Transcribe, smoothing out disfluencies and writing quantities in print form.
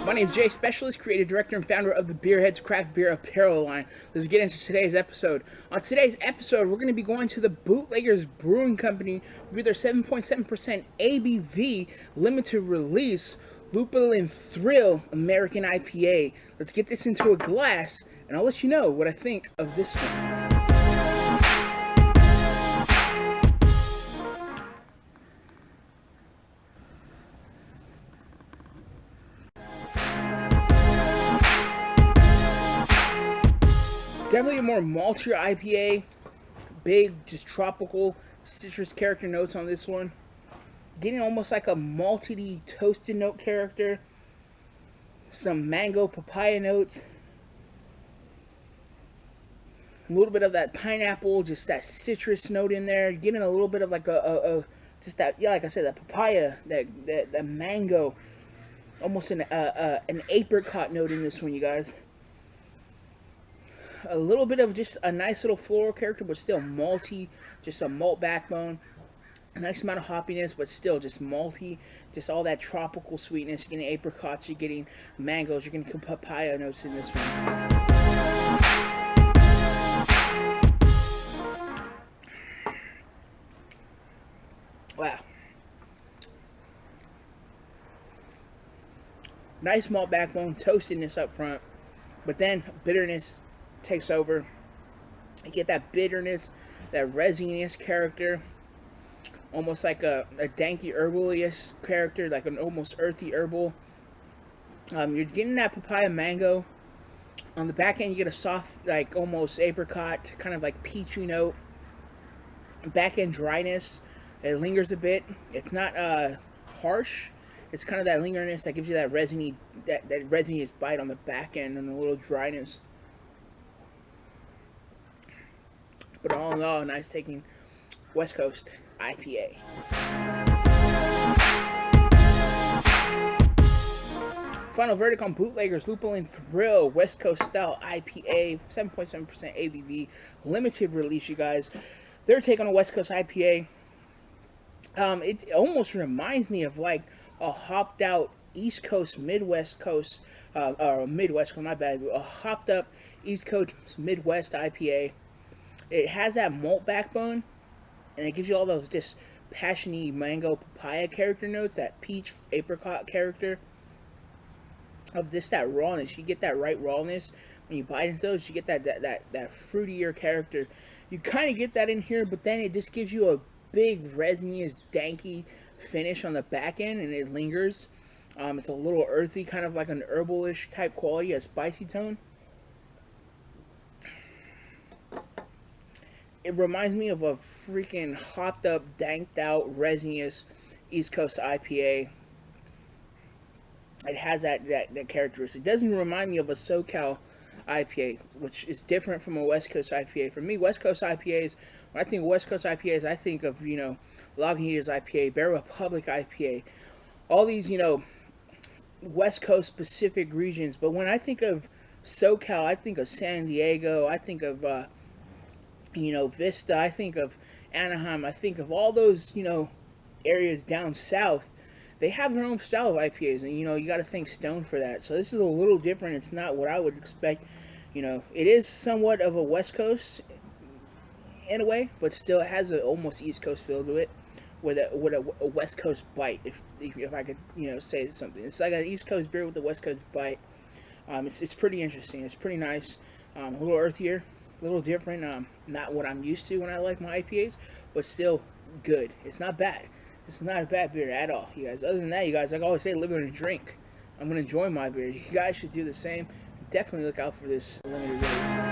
My name is Jay, specialist, creative director, and founder of the Beerheads Craft Beer Apparel line. Let's get into today's episode. On today's episode, we're going to be going to the Bootleggers Brewing Company with their 7.7% ABV limited release Lupulin Thrill American IPA. Let's get this into a glass, and I'll let you know what I think of this one. Definitely a more maltier IPA, big, just tropical citrus character notes on this one. Getting almost like a malty toasted note character. Some mango papaya notes. A little bit of that pineapple, just that citrus note in there. Getting a little bit of like just that, yeah, like I said, that papaya, that mango. Almost an apricot note in this one, you guys. A little bit of just a nice little floral character, but still malty, just a malt backbone. A nice amount of hoppiness, but still just malty, just all that tropical sweetness. You're getting apricots, you're getting mangoes, you're getting papaya notes in this one. Wow. Nice malt backbone, toastiness up front, but then bitterness takes over. You get that bitterness, that resinous character, almost like a danky herbalious character, like an almost earthy herbal. You're getting that papaya mango. On the back end, you get a soft, like almost apricot, kind of like peachy note. Back end dryness. It lingers a bit. It's not harsh. It's kind of that lingeriness that gives you that resiny, that resinous bite on the back end and a little dryness. But all in all, nice taking West Coast IPA. Final verdict on Bootleggers Lupulin Thrill West Coast Style IPA, 7.7% ABV, limited release, you guys. Their take on a West Coast IPA. It almost reminds me of like a hopped out East Coast, Midwest Coast, or Midwest, my bad, a hopped up East Coast, Midwest IPA. It has that malt backbone, and it gives you all those just passiony mango papaya character notes, that peach apricot character of just that rawness. You get that right rawness when you bite into those. You get that fruitier character. You kind of get that in here, but then it just gives you a big resinous, danky finish on the back end, and it lingers. It's a little earthy, kind of like an herbalish type quality, a spicy tone. It reminds me of a freaking hopped up, danked out, resinous East Coast IPA. It has that characteristic. It doesn't remind me of a SoCal IPA, which is different from a West Coast IPA. For me, West Coast IPAs, when I think West Coast IPAs, I think of, Lagunitas IPA, Bear Republic IPA, all these, West Coast Pacific regions. But when I think of SoCal, I think of San Diego, I think of Vista, I think of Anaheim, I think of all those, areas down south. They have their own style of IPAs, and, you got to thank Stone for that. So this is a little different. It's not what I would expect. It is somewhat of a West Coast in a way, but still it has an almost East Coast feel to it with a West Coast bite, if I could, say something. It's like an East Coast beer with a West Coast bite. It's pretty interesting. It's pretty nice. A little earthier, a little different. Not what I'm used to when I like my IPAs, but still good. It's not bad. It's not a bad beer at all, you guys. Other than that, you guys, like I always say, live and drink. I'm going to enjoy my beer. You guys should do the same. Definitely look out for this limited release.